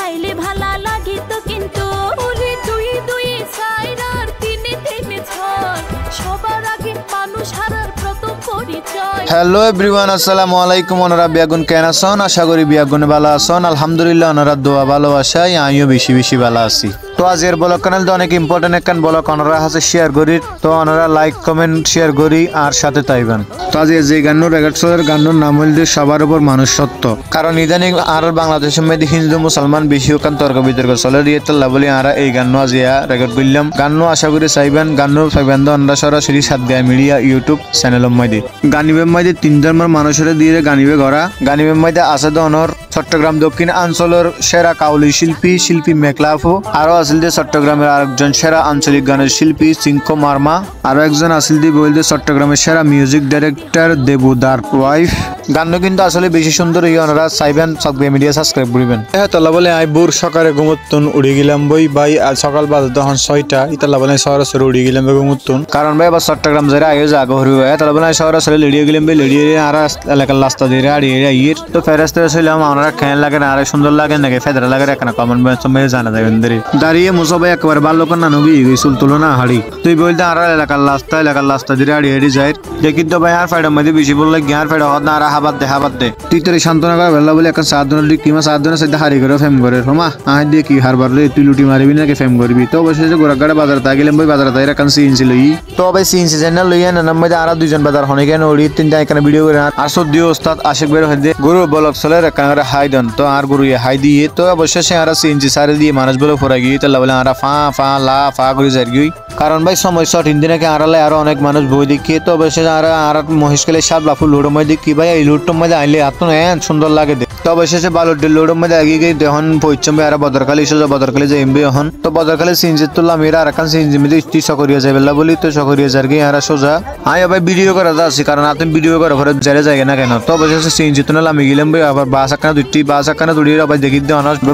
চাইলে ভালা লাগিত কিন্তু ওরে দুই দুই চার আর তিনে তিনে ছয় সবার আগে মানুষ হারার প্রথম পরিচয়। হ্যালো এভরিওয়ান, আসসালামু আলাইকুম। ওনারা বিয়াগুন কেন আছেন? আশা করি বিয়াগুনে ভালো আছেন। আলহামদুলিল্লাহ ওনারা দোয়া ভালোবাসায় আমিও বেশি বেশি ভালো আছি। তো আজকের ব্লগ চ্যানেল তো অনেক ইম্পর্টেন্ট একখান ব্লগ ওনারা হাতে শেয়ার করি, তো ওনারা লাইক কমেন্ট শেয়ার করি আর সাথে তাইবেন। তো আজ যে গান্নুর রেকর্ডসের গান্নুর নাম হইল সবার উপর মানুষ সত্য, কারণ ইদানিং আর বাংলাদেশের মধ্যে হিন্দু মুসলমান বেশি ওখান তর্ক বিতর্ক চলে দিয়ে তাল্লা বলে আর এই গান্নু আজ রেকর্ড করলাম। গান্নু আশা করি চাইবেন, গান্নু চাইবেন তো আমরা সরাসরি সাতগাঁয় মিডিয়া ইউটিউব চ্যানেলের মধ্যে গানিবের মধ্যে তিন ধর্মের মানুষের দিয়ে গানিবে গড়া। গানিবের মধ্যে আছে ধরনের চট্টগ্রাম দক্ষিণ অঞ্চলের সেরা কাউলি শিল্পী মেকলাফু, আরো আসিল দিয়ে চট্টগ্রামের আরেকজন সেরা আঞ্চলিক গানের শিল্পী চিঙ্কো মার্মা, আরো একজন আসিল দিয়ে বলতে চট্টগ্রামের সেরা মিউজিক ডাইরেক্টর দেবুদার ওয়াইফ। গানও কিন্তু আসলে বেশি সুন্দর, এই ওনারা চাইবেন সাতগাঁয় মিডিয়া সাবস্ক্রাইব করবেন। হ্যাঁ তাল্লা বলে আই বুর সকালে ঘুমুতুন উড়ি গেলাম বই ভাই, আর সকাল বাজে তখন 6টা, ইতাল্লা বলে সরাসরি উড়ি গেলাম ঘুমুতুন, কারণ ভাই আবার চট্টগ্রাম যারা আগে জাগ হরি হয় তাল্লা বলে সরাসরি লেডিয়ে গেলাম ভাই, লেডিয়ে আর এলাকার রাস্তা দিয়ে আড়িয়ে ইয়ের তো ফেরাস্তে ছিলাম। আমরা খেয়ে লাগে না আর সুন্দর লাগে নাকি ফেদরা লাগে এখানে কমন সময় জানা যাবেন দাঁড়িয়ে মুসো ভাই একবার ভালো করে না নবী চুল তুলো না হাড়ি তুই বলতে আর এলাকার রাস্তা দিয়ে আড়িয়ে যায় দেখি তো ভাই আর ফাইডার মধ্যে বেশি বললে জ্ঞান ফাইডা হত না আর হাবাদ দে তুই তোর সান্ত্বনা করে বেলা বলে এখন 7 দিনের কিমা 7 দিনের সাথে হারি করে ফেম করে রমা আহ দিয়ে কি হারবার তুই লুটি মারিবি নাকি ফেম করবি। তো অবশেষে গোড়াগাড়া বাজার তা গেলাম ভাই, বাজার তাই এখন সিএনসি লই তো ভাই সিএনসি চ্যানেল লইয়া নাম মধ্যে আর দুইজন বাজার হনে কেন ওড়ি তিনটা এখানে ভিডিও করে আর সদ্য ওস্তাদ আশিক বের হয়ে গুরু বলক চলে এখানে হাই দেন তো আর গুরু হাই দিয়ে তো অবশেষে আর সিএনসি সারে দিয়ে মানুষ বলে ফোরা গিয়ে তাহলে বলে আর ফা লা করে যাই গিয়ে, কারণ ভাই সময় শর্ট হিন্দি নাকি আড়ালে আরো অনেক মানুষ বই দেখিয়ে তো অবশেষে আর মহিষকালে সাত বাফু লোডের মধ্যে দেখি ভাই এই লোডটার মধ্যে আইলে এত সুন্দর লাগে তো অবশেষে বালুর লোডের মধ্যে এগিয়ে গিয়ে দেখুন পশ্চিম আর বদরখালি সোজা বদরখালি যে এমবি হন তো বদরখালি সিনজি তুললাম এরা আর এখন সিনজি মধ্যে ইস্তি সকরিয়া যাই বেলা বলি তো সকরিয়া যার গিয়ে আর সোজা আই ভাই ভিডিও করা যাচ্ছি, কারণ আপনি ভিডিও করা পরে যারে যায় না কেন। তো অবশেষে সিনজি তুললাম আমি গেলাম ভাই, আবার বাস একখানা দুটি বাস একখানা দুটিয়ে আবার দেখি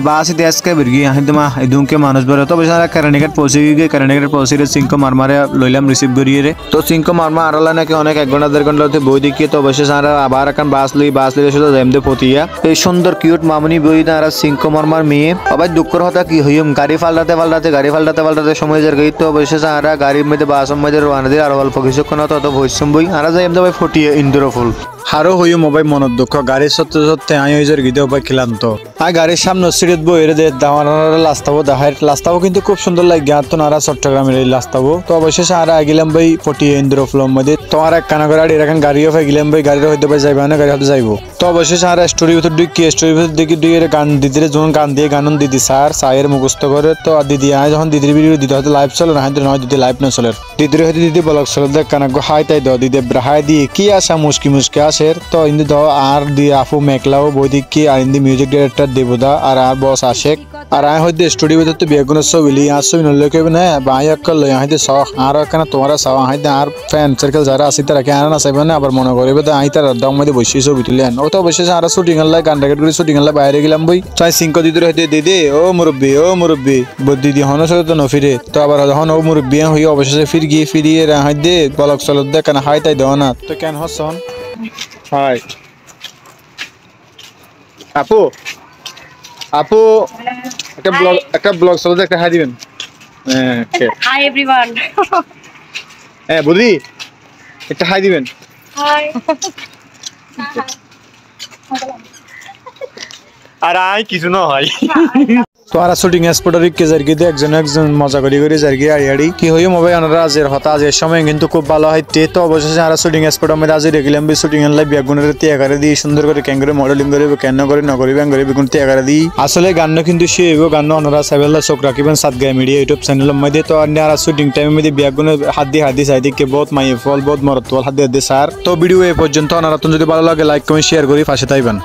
বাস ইতি আজকে বেরিয়ে আহিদমা এদুকে মানুষ বেরো তো অবশেষে কারেনিঘাট পৌঁছে গিয়ে কারেনিঘাট পৌঁছে চিঙ্কো মারমারে লইলাম রিসিভ করিয়ে রে তো চিঙ্কো মারমা আড়ালে নাকি অনেক 1 ঘন্টা 1.5 ঘন্টা বই দেখিয়ে তো অবশেষে আমরা আবার এখন বাস লই সোজা যাইম দে পতিয়া এই সুন্দর কিউট মামনি বই না আর চিঙ্কো মারমার মেয়ে আবার দুঃখের কথা কি হইম গাড়ি ফাল্টাতে সময় যার গই তো অবশেষে আর গাড়ির মধ্যে বাসের মধ্যে রওনা দিয়ে আর অল্প কিছুক্ষণ তো ভৈসম বই আর যাইম দে ভাই ফটিয়ে ইন্দুর ফুল হারো হইও মোবাইল মনত দুঃখ গাড়ি সত্যি আই হইজর গিয়ে ভাই ক্লান্ত আই গাড়ির সামনে সিরিয়ত বই এর দে দাওয়ার লাস্তাবো কিন্তু খুব সুন্দর লাগে আর তো নারা চট্টগ্রামের এই লাস্তাবো তো অবশেষে আর গেলাম ভাই ফটিয়ে ইন্দুর ফুলের মধ্যে তোমার এক কানা করে এরকম গাড়িও ফাই গেলাম ভাই, গাড়ির হইতে ভাই যাইবে না গাড়ি হতে যাইবো তো অবশেষে আর স্টোরির ভিতর দেখি দুই গান দিদিরে যখন গান দিয়ে গান দিদি সায়ের মুখস্থ করে তো দিদি আয় যখন দিদির ভিডিও দিদি হয়তো লাইভ চলে না হয়তো নয় দিদি লাইভ না চলে দিদির হয়তো দিদি ব্লগ চলে দেখ কানা হাই তাই দাও দিদি হাই দিয়ে কি আসা মুশকি আসে তো ইন্দি দাও আর দিয়ে আফু মেকলাও বৈদিক কি আর ইন্দি মিউজিক ডাইরেক্টর দেবুদা আর বস আশেক আর আয় হয়তো স্টুডিও ভিতর তো বেগুনের ছবি আর ছবি নলে কেবে না বাই অক্কল লই হয়তো সহ আর কেন তোমরা চাও হয়তো আর ফ্যান সার্কেল যারা আছে তারা কে আর না চাইবে না আবার মনে করবে তো আই তার দম মধ্যে বসে ছবি তুলে আন ও তো অবশ্যই আর শুটিং এর লাই গান রেকর্ড করে শুটিং এর লাই বাইরে গেলাম বই তাই সিঙ্কো দিদির হইতে দিদি ও মুরব্বি দিদি হন চলে তো নফিরে তো আবার হন ও মুরব্বি হই অবশেষে ফিরিয়ে হইতে বলক চলত দেখ কেন হাই তাই দেও না তো কেন হসন হাই আপু একটা ব্লগ চলো একটা হাই দিবেন। হাই এভরিওয়ান হ্যাঁ বুঝি একটা হাই দিবেন। হাই আর আই কিছু না হয় তো আর শুটিং স্পটের কে জারগি দে একজন মজা করি জারগি আড়ি কি হই মোবাইল আনারা আজের হতা আজের সময় কিন্তু খুব ভালো হইতে তো অবশেষে আর শুটিং স্পটের মধ্যে আজ রেগুলাম বি শুটিং এর লাই বেগুনের তিয়াগারে দি সুন্দর করে ক্যাঙ্গরে মডেলিং করে কেন করে ন করি ব্যাঙ্গরে বেগুন তিয়াগারে দি আসলে গান কিন্তু সে এগো গান আনারা সাইবেলা চোখ রাখিবেন সাতগাঁয় মিডিয়া ইউটিউব চ্যানেলের মধ্যে তো আর শুটিং টাইমের মধ্যে বেগুনের হাত দিয়ে সাইদিকে বহুত মাইয়ে ফল বহুত মরত ফল হাত দিয়ে সার তো ভিডিও এ পর্যন্ত আনারা যদি ভালো লাগে লাইক কমেন্ট শেয়ার করি পাশে থাকবেন।